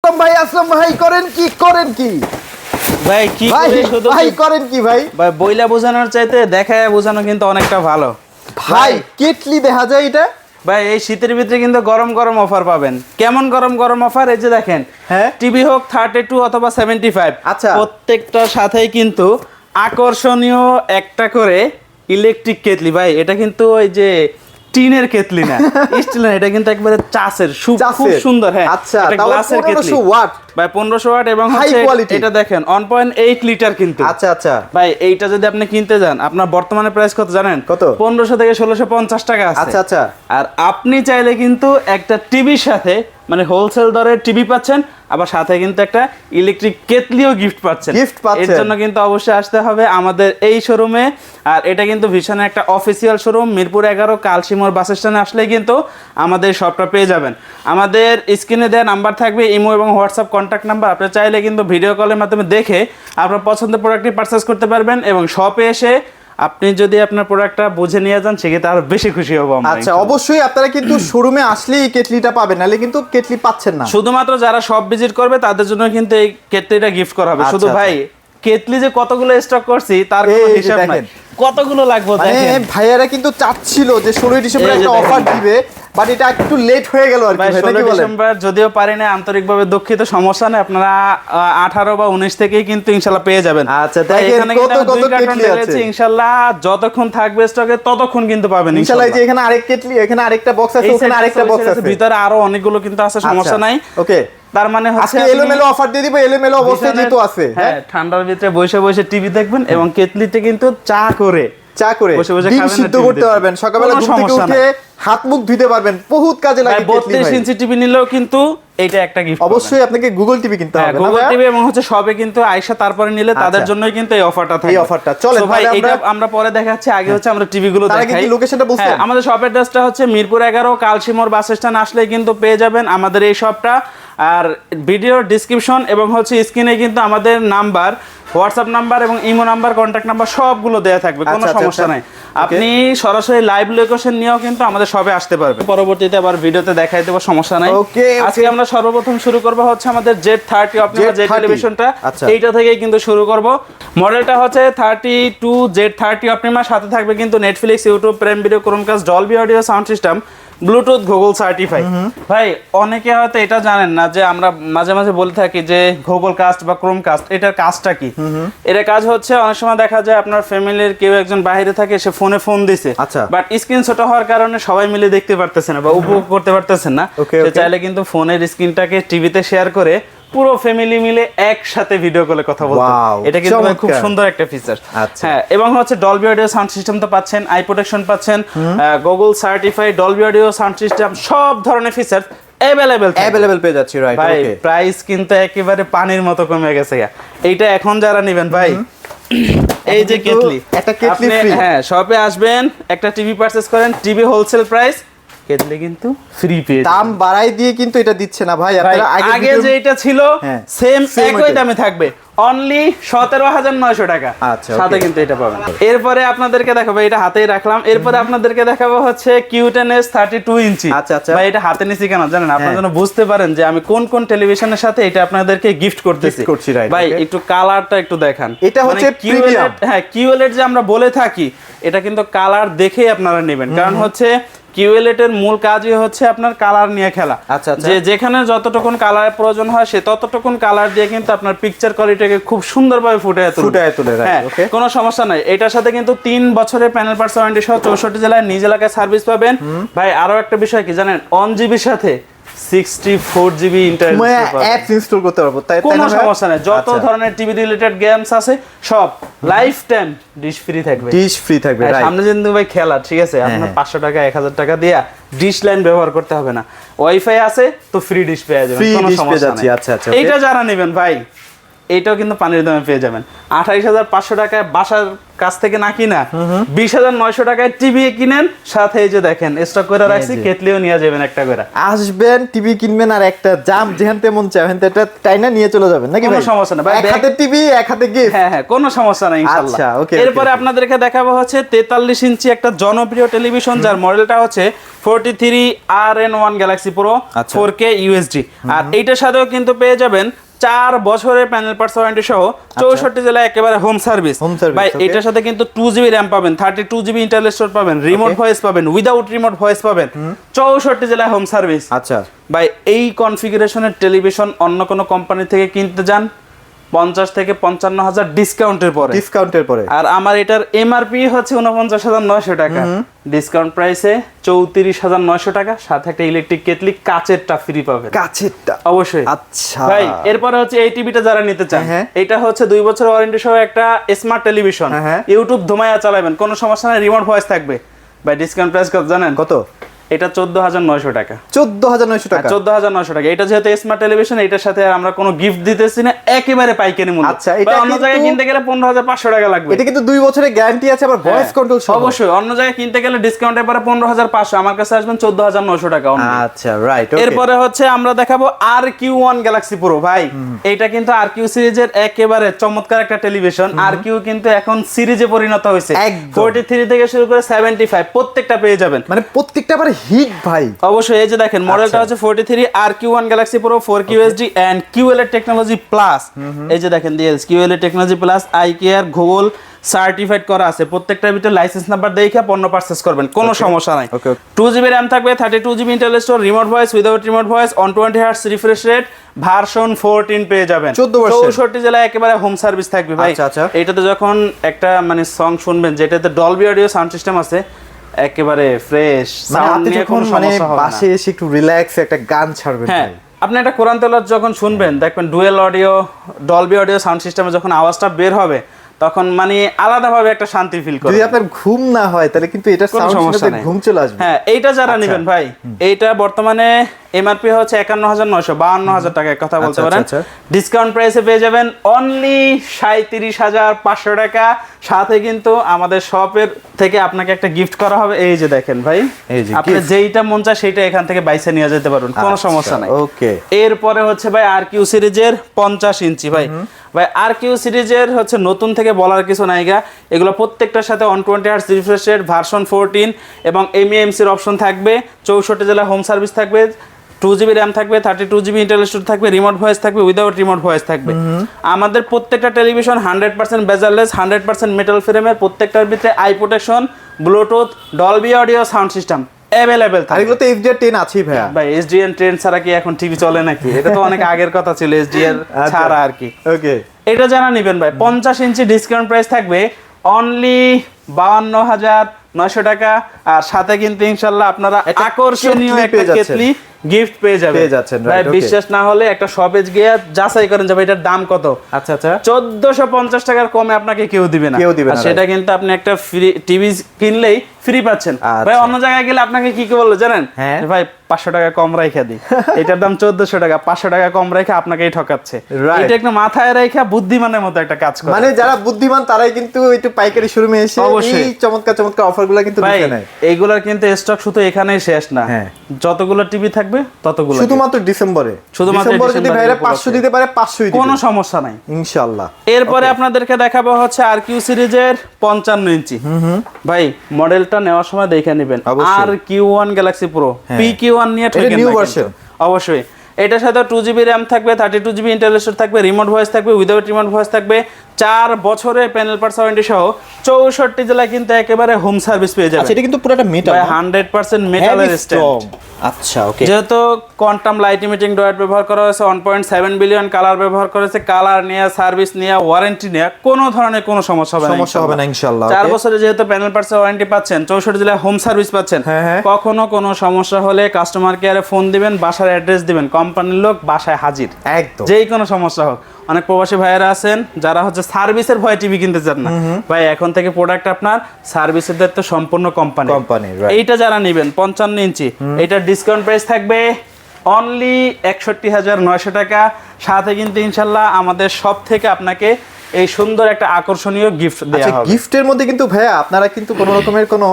আসলাম ভাই করেন কি ভাই কি ভাই করেন কি ভাই ভাই বইলা বোঝানোর চাইতে দেখায় বোঝানো কিন্তু অনেকটা ভালো। ভাই কেটলি দেখা যায় এটা ভাই এই শীতের ভিতরে কিন্তু গরম গরম অফার পাবেন। কেমন গরম গরম অফার? এই যে দেখেন, হ্যাঁ টিভি হোক 32 অথবা 75, আচ্ছা প্রত্যেকটার সাথেই কিন্তু আকর্ষণীয় একটা করে ইলেকট্রিক কেটলি। ভাই এটা কিন্তু ওই যে টিনের কেটলি না, স্টিলের, এটা কিন্তু একবারে চাষের খুব সুন্দর। হ্যাঁ আচ্ছা, এটা গ্লাসের কেটলি 1500 ওয়াট ভাই, 1500 ওয়াট এবং হাই হচ্ছে কোয়ালিটি। এটা দেখেন 1.8 লিটার কিন্তু। আচ্ছা আচ্ছা ভাই এইটা যদি আপনি কিনতে যান, আপনার বর্তমানে প্রাইস কত জানেন? কত? 1500 থেকে 1650 টাকা আছে। আচ্ছা আচ্ছা আর আপনি চাইলে কিন্তু একটা টিভির সাথে মানে হোলসেল দরে টিভি পাচ্ছেন, আবার সাথে কিন্তু একটা ইলেকট্রিক কেটলিও গিফট পাচ্ছেন। এর জন্য কিন্তু অবশ্যই আসতে হবে আমাদের এই শোরুমে। আর এটা কিন্তু ভীষণ একটা অফিসিয়াল শোরুম, মিরপুর 11 কালশিমোর বাস স্ট্যান্ডে আসলে কিন্তু আমাদের শপটা পেয়ে যাবেন। আমাদের স্ক্রিনে দেওয়া নাম্বার থাকবে, ইমো এবং হোয়াটসঅ্যাপ কন্ট্যাক্ট নাম্বার। আপনি চাইলে কিন্তু ভিডিও কলের মাধ্যমে দেখে আপনার পছন্দের প্রোডাক্টটি পারচেস করতে পারবেন, এবং শপে এসে আপনি যদি আপনার প্রোডাক্টটা বুঝে নিয়ে যান সেক্ষেত্রে আরো বেশি খুশি হব আমরা। আচ্ছা অবশ্যই আপনারা কিন্তু শোরুমে আসলেই এই কেটলিটা পাবেন, নাহলে কিন্তু কেটলি পাচ্ছেন না। শুধুমাত্র যারা শপ ভিজিট করবে তাদের জন্য কিন্তু এই কেটলিটা গিফট করা হবে। শুধু ভাই কেটলি যে কতগুলো স্টক করছি তার কোনো হিসাব নাই, কতগুলো লাগবে দেখেন। ভাইয়ারা কিন্তু চাচ্ছিল যে 16 ডিসেম্বর একটা অফার দিবে, বাট এটা একটু লেট হয়ে গেল আর কি। ভাই 16 ডিসেম্বর যদিও পারি না, আন্তরিকভাবে দুঃখিত, সমস্যা নেই। আপনারা 18 বা 19 থেকেই কিন্তু ইনশাআল্লাহ পেয়ে যাবেন। আচ্ছা দেখেন কত কেটলি আছে ইনশাআল্লাহ, যতক্ষণ থাকবে স্টকে ততক্ষণ কিন্তু পাবেন ইনশাআল্লাহ। এই যে এখানে আরেক কেটলি, এখানে আরেকটা বক্স আছে, ওখানে আরেকটা বক্স আছে, ভিতরে আরো অনেকগুলো কিন্তু আছে, সমস্যা নাই। ওকে, তার মানে হচ্ছে আজকে এলোমেলো অফার দিয়ে দিব, এলোমেলো অবস্থায় যেহেতু আছে। হ্যাঁ, ঠান্ডার ভিতরে বসে বসে টিভি দেখবেন এবং কেটলিতে কিন্তু চা করে বসে বসে ডিম সিদ্ধ করতে পারবেন, সকালবেলা ঘুম থেকে উঠে হাত মুখ ধুতে পারবেন, বহুত কাজে লাগে কেটলি। 32 ইঞ্চি টিভি নিলেও কিন্তু এটা একটা গিফট। অবশ্যই আপনাকে গুগল টিভি কিনতে হবে, গুগল টিভি, এবং হচ্ছে সবে কিন্তু আয়শা তারপরে নিলে তাদের জন্যই কিন্তু এই অফারটা থাকে। এই অফারটা চলে ভাই, এটা আমরা পরে দেখাচ্ছি, আগে হচ্ছে আমরা টিভি গুলো দেখাই। তার আগে লোকেশনটা বলছেন? আমাদের শপ অ্যাড্রেসটা হচ্ছে মিরপুর 11 কালশিমোর বাস স্ট্যান্ড আসলে কিন্তু পেয়ে যাবেন আমাদের এই শপটা। আর ভিডিওর ডেসক্রিপশন এবং হচ্ছে স্ক্রিনে কিন্তু আমাদের নাম্বার, হোয়াটসঅ্যাপ নাম্বার এবং ইমো নাম্বার, কন্ট্যাক্ট নাম্বার সবগুলো দেওয়া থাকবে, কোনো সমস্যা নাই। আপনি সরাসরি লাইভ লোকেশন নিয়েও কিন্তু আমাদের শপে আসতে পারবেন, পরবর্তীতে আবার ভিডিওতে দেখাই দেব, সমস্যা নাই। আজকে আমরা সর্বপ্রথম শুরু করব হচ্ছে আমাদের Z30 অপটিমা Z টেলিভিশনটা, এইটা থেকেই কিন্তু শুরু করব। মডেলটা হচ্ছে 32 Z30 অপটিমা, সাথে থাকবে কিন্তু Netflix, YouTube, prime video, Chromecast, Dolby audio sound system, Bluetooth, Google certify. ভাই অনেকে হয়তো এটা জানেন না যে আমরা মাঝে মাঝে বলে থাকি যে গুগল কাস্ট বা ক্রোমকাস্ট, এটার কাজটা কি। এটার কাজ হচ্ছে অনেক সময় দেখা যায় আপনার ফ্যামিলির কেউ একজন বাইরে থাকে, সে ফোনে ফোন দিছে, বাট স্ক্রিন ছোট হওয়ার কারণে সবাই মিলে দেখতে পারতেছে না বা উপভোগ করতে পারতেছেন না। সে চাইলে কিন্তু ফোনের স্ক্রিনটাকে টিভিতে শেয়ার করে পুরো ফ্যামিলি মিলে একসাথে ভিডিও কলে কথা বলতে। এটা কিন্তু খুব সুন্দর একটা ফিচার। হ্যাঁ, এবং হচ্ছে ডলবি অডিও সাউন্ড সিস্টেম তো পাচ্ছেন, আই প্রোটেকশন পাচ্ছেন, Google certified Dolby audio sound system, সব ধরনের ফিচার अवेलेबल পেয়ে যাচ্ছে। রাইট, ভাই প্রাইস কিন্তু একেবারে পানির মতো কমে গেছে। এইটা এখন যারা নেবেন ভাই, এই যে কেটলি, একটা কেটলি ফ্রি। হ্যাঁ, শপে আসবেন, একটা টিভি পারচেজ করেন, টিভি হোলসেল প্রাইস, কেটলি কিন্তু ফ্রি পেয়ে যাবেন। দাম বাড়াই দিয়ে কিন্তু এটা দিচ্ছে না ভাই। আপনারা আগে যে এটা ছিল সেম একই দামে থাকবে, অনলি 17,900 টাকা। সাথে কিন্তু এটা পাবেন। এরপরে আপনাদেরকে দেখাবো, এটা হাতেই রাখলাম, এরপরে আপনাদেরকে দেখাবো হচ্ছে Q10s 32 ইঞ্চি। ভাই এটা হাতে নিছি কেন জানেন? আপনারা যেন বুঝতে পারেন যে আমি কোন কোন টেলিভিশনের সাথে এটা আপনাদেরকে গিফট করতেছি। ভাই একটু কালারটা একটু দেখান, এটা হচ্ছে প্রিমিয়াম। হ্যাঁ, QLED যে আমরা বলে থাকি, এটা কিন্তু কালার দেখেই আপনারা নেবেন, কারণ হচ্ছে QLED এর মূল কাজই হচ্ছে আপনার কালার নিয়ে খেলা। যে যেখানে যতটুকুন কালারের প্রয়োজন হয় সে ততটুকুন কালার দিয়ে কিন্তু আপনার পিকচার কোয়ালিটিকে খুব সুন্দরভাবে ফুটিয়ে তোলে। হ্যাঁ, কোনো সমস্যা নাই। এটার সাথে কিন্তু 3 বছরের প্যানেল পার্টস ওয়ারেন্টি সহ 64 জেলায় নিজ এলাকায় সার্ভিস পাবেন। ভাই আরো একটা বিষয় কি জানেন? 1GB সাথে 64GB ইন্টারনেট অ্যাপস ইনস্টল করতে পারবো, তাই কোনো সমস্যা নাই। যত ধরনের টিভি রিলেটেড গেমস আছে সব লাইফ টাইম ডিশ ফ্রি থাকবে। রাইট, সামনে কিন্তু ভাই খেলা, ঠিক আছে, আপনার 500 টাকা 1000 টাকা দিয়া ডিশ লাইন ব্যবহার করতে হবে না, ওয়াইফাই আছে তো ফ্রি ডিশ পেয়ে যাবেন, কোনো সমস্যা নাই। এইটা যারা নেবেন ভাই, এইটাও কিন্তু পানির দামে পেয়ে যাবেন 28,500 টাকায় বাসার কাছ থেকে না কিনা 20,900 টাকায় টিভি কিনেন, সাথে এই যে দেখেন স্টক করে রাখছি, কেটলিও নিয়ে যাবেন একটা করে। আসবেন টিভি কিনবেন আর একটা জাম যেখান তেমন চাই ওখান থেকে টাইনা নিয়ে চলে যাবেন নাকি? কোনো সমস্যা না ভাই, এক হাতে টিভি এক হাতে গিফট। হ্যাঁ কোনো সমস্যা নাই ইনশাআল্লাহ। আচ্ছা, ওকে। এরপরে আপনাদেরকে দেখাবো হচ্ছে 43 ইঞ্চি একটা জনপ্রিয় টেলিভিশন, যার মডেলটা হচ্ছে 43RN1 Galaxy Pro 4K UHD। আর এইটার সাথেও কিন্তু পেয়ে যাবেন 4 বছরের প্যানেল পার্টস ওয়ারেন্টি সহ 64 জেলায় একেবারে হোম সার্ভিস। ভাই এটার সাথে কিন্তু 2GB RAM পাবেন, 32GB ইন্টারনাল স্টোরেজ পাবেন, রিমোট ভয়েস পাবেন, উইদাউট রিমোট ভয়েস পাবেন, 64 জেলায় হোম সার্ভিস। আচ্ছা ভাই এই কনফিগারেশনের টেলিভিশন অন্য কোনো কোম্পানি থেকে কিনতে যান 50 থেকে 55,000 ডিসকাউন্টের পরে, আর আমার এটার এমআরপি হচ্ছে 49,900 টাকা, ডিসকাউন্ট প্রাইসে 34,900 টাকা, সাথে একটা ইলেকট্রিক কেটলি কাচেরটা ফ্রি পাবেন। কাছেরটা অবশ্যই। আচ্ছা ভাই এরপরে হচ্ছে এই টিভিটা যারা নিতে চান, এটা হচ্ছে 2 বছরের ওয়ারেন্টি সহ একটা স্মার্ট টেলিভিশন, ইউটিউব ধুমায়া চালাবেন, কোনো সমস্যা নাই, রিমোট ভয়েস থাকবে। ভাই ডিসকাউন্ট প্রাইস কত জানেন? কত? এটা 14,900 টাকা। 14,900 টাকা? 14,900 টাকা। এটা যেহেতু স্মার্ট টেলিভিশন, এটার সাথে আমরা কোনো গিফট দিতেছি না, একেবারে পাইকারি মূল্য। আচ্ছা, এটা অন্য জায়গায় কিনতে গেলে 15,500 টাকা লাগবে। এটা কিন্তু 2 বছরের গ্যারান্টি আছে, আবার ভয়েস কন্ট্রোল সহ। অবশ্যই, অন্য জায়গায় কিনতে গেলে ডিসকাউন্টের পরে 15,500, আমার কাছে আসবেন 14,900 টাকা। আচ্ছা রাইট। এরপরে হচ্ছে আমরা দেখাবো RQ1 Galaxy Pro। ভাই এটা কিন্তু RQ সিরিজের একেবারে চমৎকার একটা টেলিভিশন। RQ কিন্তু এখন সিরিজে পরিণত হয়েছে, 43 থেকে শুরু করে 75 প্রত্যেকটা পেয়ে যাবেন, মানে প্রত্যেকটা আবার হিট ভাই। অবশ্যই। এই যে দেখেন মডেলটা হচ্ছে 43 RQ1 Galaxy Pro 4K UHD and QLED technology plus. এই যে দেখেন DLS QLED technology plus IKR Google certified করা আছে, প্রত্যেকটার ভিতরে লাইসেন্স নাম্বার দেখে পণ্য পারচেজ করবেন, কোনো সমস্যা নাই। 2GB RAM থাকবে, 32GB internal storage, remote voice, without remote voice, 120 Hz refresh rate, version 14 পেয়ে যাবেন, 64 জেলায় একেবারে হোম সার্ভিস থাকবে। ভাই এটাতে যখন একটা মানে সং শুনবেন যেটাতে ডলবি অডিও সাউন্ড সিস্টেম আছে, একেবারে ফ্রেশ সাউন্ড নিয়ে কোনো সমস্যা হবে না। বাসে এসে একটু রিল্যাক্স একটা গান ছাড়বেন। হ্যাঁ আপনি একটা কোরআন তেলাওয়াত যখন শুনবেন, দেখবেন dual audio Dolby audio sound সিস্টেমে যখন আওয়াজটা বের হবে, তখন মানে আলাদাভাবে একটা শান্তি ফিল করবেন। যদি আপনার ঘুম না হয় তাহলে কিন্তু এটা সাউন্ড শুনতে ঘুম চলে আসবে। হ্যাঁ এইটা যারা নেবেন ভাই, এইটা বর্তমানে এমআরপি হচ্ছে 51,900, 52,000 টাকায় কথা বলতে পারেন। ডিসকাউন্ট প্রাইসে পেয়ে যাবেন অনলি 37,500 টাকা, সাথে কিন্তু আমাদের শপের থেকে আপনাকে একটা গিফট করা হবে। এই যে দেখেন ভাই, আপনি যেইটা মন চায় সেইটা এখান থেকে বাইসে নিয়ে যেতে পারবেন, কোনো সমস্যা নাই। ওকে। এরপরে হচ্ছে ভাই RQ সিরিজের 50 ইঞ্চি। ভাই RQ সিরিজের হচ্ছে নতুন থেকে বলার কিছু নাইগা, এগুলো প্রত্যেকটার সাথে 120 Hz রিফ্রেশ রেট, ভার্সন 14 এবং MEMC এর অপশন থাকবে, 64 জেলা হোম সার্ভিস থাকবে, 2GB RAM থাকবে, 32GB ইন্টারনাল স্টোরেজ থাকবে, রিমোট ভয়েস থাকবে, উইদাউট রিমোট ভয়েস থাকবে। আমাদের প্রত্যেকটা টেলিভিশন 100% বেজারলেস, 100% মেটাল ফ্রেমের, প্রত্যেকটার ভিতরে I protection, Bluetooth, Dolby audio sound system available থাকে। এগুলো তো HDR10 আছেই ভাইয়া। ভাই HDR10 ছাড়া কি এখন টিভি চলে নাকি? এটা তো অনেক আগের কথা ছিল, HDR ছাড়া আর কি। ওকে। এটা যারা নেবেন ভাই 50 ইঞ্চি ডিসকাউন্ট প্রাইস থাকবে অনলি 52,900 টাকা, আর সাথে কিন্তু ইনশাআল্লাহ আপনারা আকর্ষণীয় একটা কেটলি গিফট পেয়ে যাচ্ছেন। ভাই বিশ্বাস না হলে একটা শপে গিয়ে যাচাই করেন যে ভাই এটার দাম কত। আচ্ছা আচ্ছা, 1450 টাকার কমে আপনাকে কেউ দিবে না, আর সেটা কিন্তু আপনি একটা ফ্রি টিভি কিনলেই ফ্রি পাচ্ছেন। ভাই অন্য জায়গায় গেলে আপনাকে কি বললো জানেন, ভাই 500 টাকা কম রাইখা দিই, এটার দাম 1400 টাকা, 500 টাকা কম রাইখা আপনাকেই ঠকাচ্ছে। এটা একটু মাথায় রাইখা বুদ্ধিমানের মতো একটা কাজ করে, মানে যারা বুদ্ধিমান তারাই কিন্তু একটু পাইকারি শোরুমে এসে এই চমৎকার চমৎকার অফারগুলো কিন্তু দিতে নেয়। এইগুলোর কিন্তু স্টক শুধু এখানেই শেষ না, যতগুলো টিভি থাকবে ততগুলো, শুধুমাত্র ডিসেম্বরে যদি ভাইরা 500 দিতে পারে 500 দিতে, কোনো সমস্যা নাই ইনশাআল্লাহ। এরপরে আপনাদেরকে দেখাবো হচ্ছে RQ সিরিজের 55 ইঞ্চি। ভাই মডেলটা নেওয়ার সময় দেখে নেবেন, RQ1 Galaxy Pro PQ1 নিয়ে ঠকেন না, নিউ ভার্সন অবশ্যই। এটার সাথে 2GB RAM থাকবে, 32GB ইন্টারনাল স্টোরেজ থাকবে, রিমোট ভয়েস থাকবে, উইদাউট রিমোট ভয়েস থাকবে, 4 বছরের প্যানেল পার্টস ওয়ারেন্টি সহ 64 জেলায় কিন্তু একেবারে হোম সার্ভিস পেয়ে যাবেন। আচ্ছা এটা কিন্তু পুরোটা মেটাল, 100% মেটালের স্ট্যান্ড। আচ্ছা ওকে। যেহেতু কোয়ান্টাম লাইট ইমিটিং ডয়েট ব্যবহার করা হয়েছে, 1.7 বিলিয়ন কালার ব্যবহার করেছে, কালার নিয়ে সার্ভিস নিয়ে ওয়ারেন্টি নিয়ে কোনো ধরনের কোনো সমস্যা হবে না ইনশাআল্লাহ। 4 বছরে যেহেতু প্যানেল পার্টস ওয়ারেন্টি পাচ্ছেন, 64 জেলায় হোম সার্ভিস পাচ্ছেন, কখনো কোনো সমস্যা হলে কাস্টমার কেয়ারে ফোন দিবেন, বাসার অ্যাড্রেস দিবেন, কোম্পানির লোক বাসায় হাজির, একদম যেই কোনো সমস্যা হোক। অনেক প্রবাসী ভাইয়েরা আছেন যারা হচ্ছে সার্ভিসের ভয়ে টিভি কিনতে চান না, ভাই এখন থেকে প্রোডাক্ট আপনার সার্ভিসের দায়িত্ব সম্পূর্ণ কোম্পানি। এইটা যারা নেবেন 55 ইঞ্চি, এটার ডিসকাউন্ট প্রাইস থাকবে অনলি ৬১,৯০০ টাকা। সাথে কিন্তু ইনশাল্লাহ আমাদের সব থেকে আপনাকে এই সুন্দর একটা আকর্ষণীয় গিফট দেওয়া আচ্ছা, হবে। গিফটের মধ্যে কিন্তু ভাইয়া আপনারা কিন্তু কোনো রকমের কোনো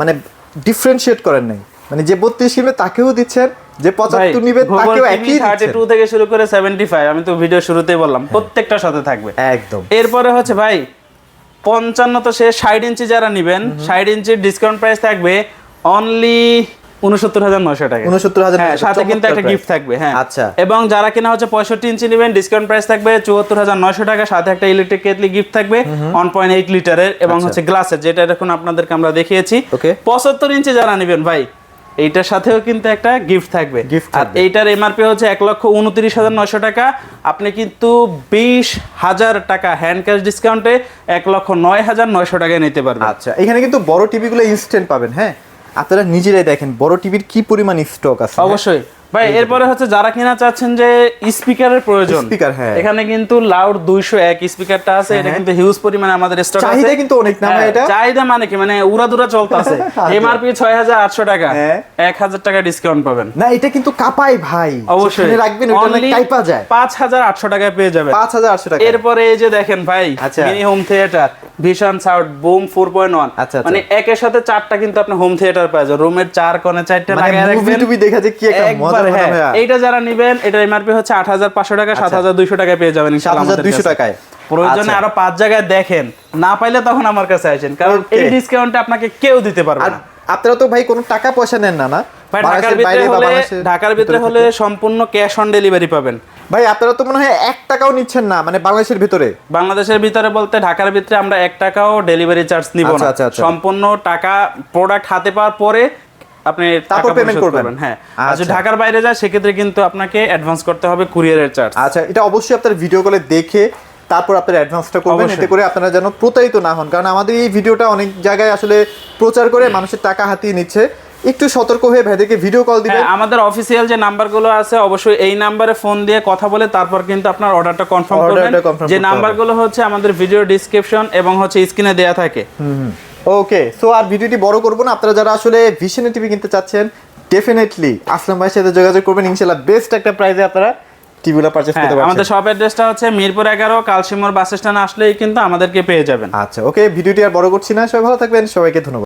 মানে ডিফারেন্সিয়েট করেন নাই, মানে যে 32 কিনবে তাকেও দিচ্ছেন, যে 75 নিবে তাকেও একই দিচ্ছেন। 32 থেকে শুরু করে 75, আমি তো ভিডিও শুরুতেই বললাম প্রত্যেকটার সাথে থাকবে একদম। এরপরে হচ্ছে ভাই 55 তো সে 60 ইঞ্চি যারা নেবেন 60 ইঞ্চির ডিসকাউন্ট প্রাইস থাকবে অনলি ৬৯,৯০০ টাকা। ৬৯,৯০০ হ্যাঁ, সাথে কিন্তু একটা গিফট থাকবে। হ্যাঁ আচ্ছা। এবং যারা কিনা হচ্ছে 65 ইঞ্চি নেবেন ডিসকাউন্ট প্রাইস থাকবে ৭৪,৯০০ টাকা, সাথে একটা ইলেকট্রিক কেটলি গিফট থাকবে 1.8 লিটারের এবং হচ্ছে গ্লাসের, যেটা এখন আপনাদেরকে আমরা দেখিয়েছি। ওকে। 75 ইঞ্চি যারা নেবেন ভাই এইটার সাথেও কিন্তু একটা গিফট থাকবে। আর থাকবে। এইটার এমআরপি হচ্ছে ১,২৯,৯০০ টাকা। আপনি কিন্তু ২০,০০০ টাকা হ্যান্ড ক্যাশ ডিসকাউন্টে ১,০৯,৯০০ টাকায় নিতে পারবেন। আচ্ছা, এখানে কিন্তু বড় টিভি গুলো ইনস্ট্যান্ট পাবেন। হ্যাঁ, আপনারা নিজেরাই দেখেন বড় টিভির কি পরিমাণ স্টক আছে। অবশ্যই ভাই। এরপরে হচ্ছে যারা কিনা চাচ্ছেন যে স্পিকারের প্রয়োজন, স্পিকার, হ্যাঁ, এখানে কিন্তু লাউড 201 স্পিকারটা আছে। এটা কিন্তু হিউজ পরিমাণে আমাদের স্টক আছে। চাহিদা কিন্তু অনেক না ভাই এটা? চাহিদা মানে কি, মানে উড়াদুরা চলতেছে। এমআরপি ৬,৮০০ টাকা, ১,০০০ টাকা ডিসকাউন্ট পাবেন। না, এটা কিন্তু কাপাই ভাই, অবশ্যই সেখানে রাখবেন, ওটা না কাইপা যায়। ৫,৮০০ টাকায় পেয়ে যাবেন। ৫,৮০০ টাকা। এরপরে এই যে দেখেন ভাই, mini home theatre vision sound broom 4.1। আচ্ছা, মানে একের সাথে 4টা কিন্তু আপনি হোম থিয়েটার পাওয়া যায়। রুমের 4 কোণে 4টা লাগায় রাখবেন, মুভি দেখা যায় কি একটা মজা হয় ভাইয়া। এইটা যারা নেবেন এটার এমআরপি হচ্ছে ৮৫০০ টাকা, ৭২০০ টাকায় পেয়ে যাবেন ইনশাআল্লাহ। ৭২০০ টাকায়। প্রয়োজনে আরো 5 জায়গায় দেখেন, না পাইলে তখন আমার কাছে আসেন, কারণ এই ডিসকাউন্টটা আপনাকে কেউ দিতে পারবে না। আপনারা তো ভাই কোনো টাকা পয়সা নেন না? না ভাই, ঢাকার ভিতরে হলে সম্পূর্ণ ক্যাশ অন ডেলিভারি পাবেন। ভাই আপনারা তো মনে হয় 1 টাকাও নিচ্ছেন না, মানে বাংলাদেশের ভিতরে? বাংলাদেশের ভিতরে বলতে ঢাকার ভিতরে আমরা 1 টাকাও ডেলিভারি চার্জ নিব না। সম্পূর্ণ টাকা প্রোডাক্ট হাতে পাওয়ার পরে আপনি তারপর পেমেন্ট করবেন। হ্যাঁ, আর যদি ঢাকার বাইরে যায় সেক্ষেত্রে কিন্তু আপনাকে অ্যাডভান্স করতে হবে কুরিয়ারের চার্জ। আচ্ছা, এটা অবশ্যই আপনারা ভিডিও কলে দেখে তারপর আপনারা অ্যাডভান্সটা করবেন, এতে করে আপনারা যেন প্রতারিত না হন। কারণ আমাদের এই ভিডিওটা অনেক জায়গায় আসলে প্রচার করে মানুষের টাকা হাতিয়ে নিচ্ছে। একটু সতর্ক হয়ে ভাইদেরকে ভিডিও কল দিবেন। আমাদের অফিসিয়াল যে নাম্বারগুলো আছে অবশ্যই এই নাম্বারে ফোন দিয়ে কথা বলে তারপর কিন্তু আপনার অর্ডারটা কনফার্ম করবেন। যে নাম্বারগুলো হচ্ছে আমাদের ভিডিও ডেসক্রিপশন এবং হচ্ছে স্ক্রিনে দেয়া থাকে। ওকে, সো আর ভিডিওটি বড় করব না। আপনারা যারা আসলে ভিশন টিভি কিনতে চাচ্ছেন ডেফিনেটলি আসলাম ভাইয়ের সাথে যোগাযোগ করবেন, ইনশাআল্লাহ বেস্ট একটা প্রাইসে আপনারা টিভিগুলো পারচেজ করতে পারবেন। আমাদের শপ অ্যাড্রেসটা হচ্ছে মিরপুর 11 কালশিমোর বাস স্ট্যান্ড আসলেই কিন্তু আমাদেরকে পেয়ে যাবেন। আচ্ছা, ওকে, ভিডিওটি আর বড় করছি না। সবাই ভালো থাকবেন, সবাইকে ধন্যবাদ।